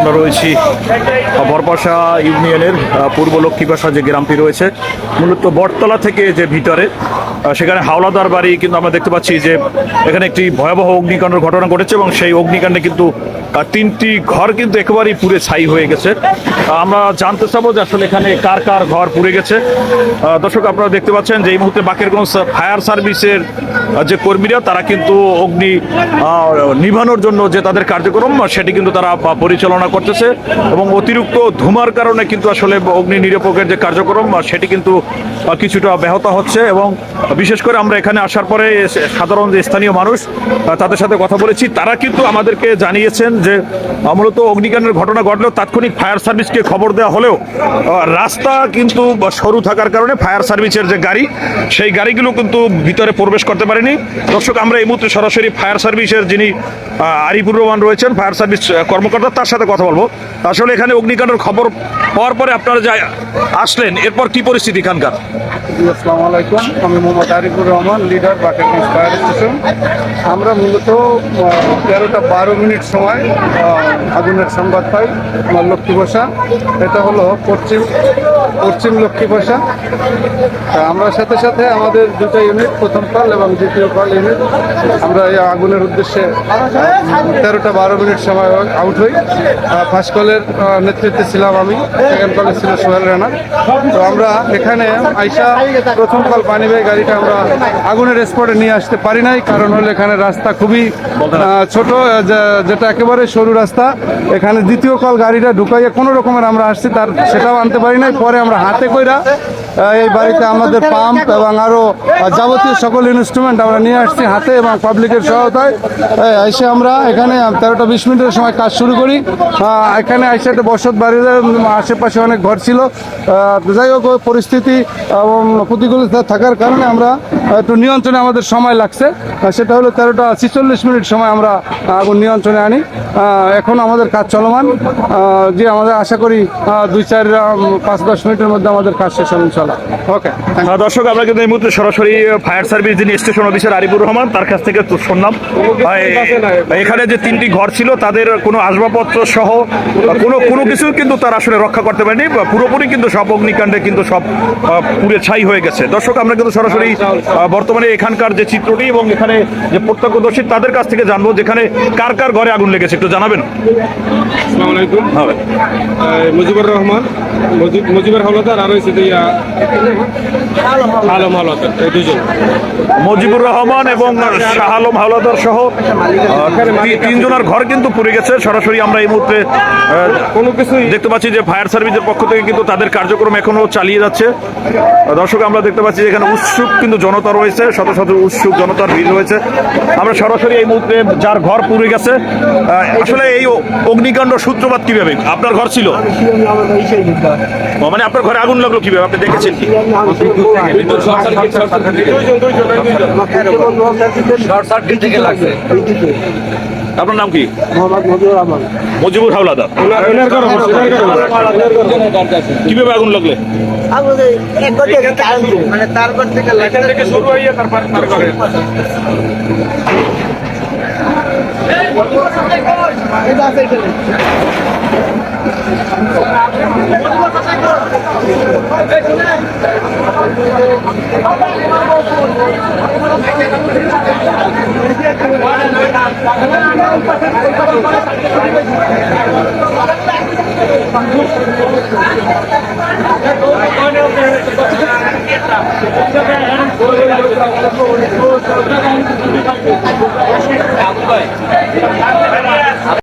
আমরা রয়েছি বরপাশা ইউনিয়নের পূর্ব লক্ষ্মীপাশা যে গ্রামটি রয়েছে, মূলত বটতলা থেকে যে ভিতরে সেখানে হাওলাদার বাড়ি, কিন্তু আমরা দেখতে পাচ্ছি যে এখানে একটি ভয়াবহ অগ্নিকাণ্ডের ঘটনা ঘটেছে এবং সেই অগ্নিকাণ্ডে কিন্তু 3টি ঘর কিন্তু একেবারেই পুড়ে ছাই হয়ে গেছে। আমরা জানতে চাবো যে আসলে এখানে কার কার ঘর পুড়ে গেছে। দর্শক, আপনারা দেখতে পাচ্ছেন যে এই মুহূর্তে বাকেরগঞ্জ ফায়ার সার্ভিসের যে কর্মীরা তারা কিন্তু অগ্নি নিভানোর জন্য যে তাদের কার্যক্রম সেটি কিন্তু তারা পরিচালনা করতেছে এবং অতিরিক্ত ধুমার কারণে কিন্তু আসলে অগ্নি নিরাপকের যে কার্যক্রম সেটি কিন্তু কিছুটা ব্যাহত হচ্ছে। এবং বিশেষ করে আমরা এখানে আসার পরে সাধারণ যে স্থানীয় মানুষ তাদের সাথে কথা বলেছি, তারা কিন্তু আমাদেরকে জানিয়েছেন যে মূলত অগ্নিকাণ্ডের ঘটনা ঘটলেও তাৎক্ষণিক ফায়ার সার্ভিসকে খবর দেওয়া হলেও রাস্তা কিন্তু সরু থাকার কারণে ফায়ার সার্ভিসের যে গাড়ি সেই গাড়িগুলো কিন্তু ভিতরে প্রবেশ করতে পারেনি। দর্শক, আমরা এই মুহূর্তে সরাসরি ফায়ার সার্ভিসের যিনি আরিফুর রহমান রয়েছেন, ফায়ার সার্ভিস কর্মকর্তা, তার সাথে কথা বলবো। আসলে এখানে অগ্নিকাণ্ডের খবর পাওয়ার পরে আপনারা যা আসলেন, এরপর কি পরিস্থিতি এখানকার? আসসালামু আলাইকুম, আমি Mohammad Arifur Rahman, leader Bakerganj fire station. আমরা মূলত 13টা 12 সময় আগুনের সংবাদ পাই আমার লক্ষ্মীপাশা। এটা হলো পশ্চিম লক্ষ্মীপাশা। আমরা সাথে সাথে আমাদের 2টা ইউনিট, প্রথম কল এবং দ্বিতীয় কল ইউনিট, আমরা এই আগুনের উদ্দেশ্যে 13টা 12 সময় আউট হই। ফার্স্ট কলের নেতৃত্বে ছিলাম আমি, সেকেন্ড কলে ছিল সোহেল রানা। তো আমরা এখানে আইসা প্রথম কল পানিবাহী গাড়িটা আমরা আগুনের স্পটে নিয়ে আসতে পারি নাই, কারণ হলো এখানে রাস্তা খুবই ছোট, যেটা একেবারে সরু রাস্তা। এখানে দ্বিতীয় কল গাড়িটা ঢুকাইয়া কোনো রকমের আমরা আসছি, সেটাও আনতে পারি নাই। পরে আমরা হাতে কইরা এই বাড়িতে আমাদের পাম্প এবং আরও যাবতীয় সকল ইনস্ট্রুমেন্ট আমরা নিয়ে আসছি হাতে এবং পাবলিকের সহায়তায়। এসে আমরা এখানে 13টা 20 সময় কাজ শুরু করি। এখানে এসে একটা বসত বাড়ির আশেপাশে অনেক ঘর ছিল। যাই হোক, পরিস্থিতি এবং প্রতিকূলতা থাকার কারণে আমরা একটু নিয়ন্ত্রণে আমাদের সময় লাগছে। সেটা হলো 13টা 46 সময় আমরা আগুন নিয়ন্ত্রণে আনি। এখন আমাদের কাজ চলমান, যে আমাদের আশা করি 2-4-5-10 মিনিটের মধ্যে আমাদের কাজ শেষ হবে ইনশাল্লাহ। ওকে, দর্শক, আমরা কিন্তু এই মুহূর্তে সরাসরি ফায়ার সার্ভিস যিনি স্টেশন অফিসার আরিফুর রহমান, তার কাছ থেকে শুনলাম এখানে যে 3টি ঘর ছিল তাদের কোনো আসবাবপত্র সহ কোনো কিছু কিন্তু তারা আসলে রক্ষা করতে পারেনি, পুরোপুরি কিন্তু সব অগ্নিকাণ্ডে কিন্তু সব পুড়ে ছাই হয়ে গেছে। দর্শক, আমরা কিন্তু সরাসরি বর্তমানে এখানকার যে চিত্রটি এবং এখানে যে প্রত্যক্ষদর্শী তাদের কাছ থেকে জানবো যেখানে কার কার ঘরে আগুন লেগেছে, একটু জানাবেন। আসসালামু আলাইকুম, মুজিবুর রহমান, মুজিবুর হাওলাদার, আর হয়েছে আলম হাওলাদার, এই দুজন। মুজিবুর রহমান এবং শাহ আলম হাওলাদার সহ 3 জনের ঘর কিন্তু পুড়ে গেছে। সরাসরি আমরা এই মুহূর্তে কোনো কিছু দেখতে পাচ্ছি যে ফায়ার সার্ভিসের পক্ষ থেকে কিন্তু তাদের কার্যক্রম এখনো চালিয়ে যাচ্ছে। দর্শক, আমরা দেখতে পাচ্ছি এখানে উৎসুক কিন্তু জনতা রয়েছে, শত শত উৎসুক জনতার ভিড় রয়েছে। আমরা সরাসরি এই মুহূর্তে যার ঘর পুড়ে গেছে, আসলে এই অগ্নিকাণ্ড সূত্রপাত কিভাবে? আপনার ঘর ছিল, মানে আপনার ঘরে আগুন লাগলো কিভাবে, আপনি দেখেছেন কি? আপনার নাম কি? মুজিবুর হাওলাদার। কিভাবে আগুন লাগলে? মানে তারপর থেকে শুরু হইয়া তারপর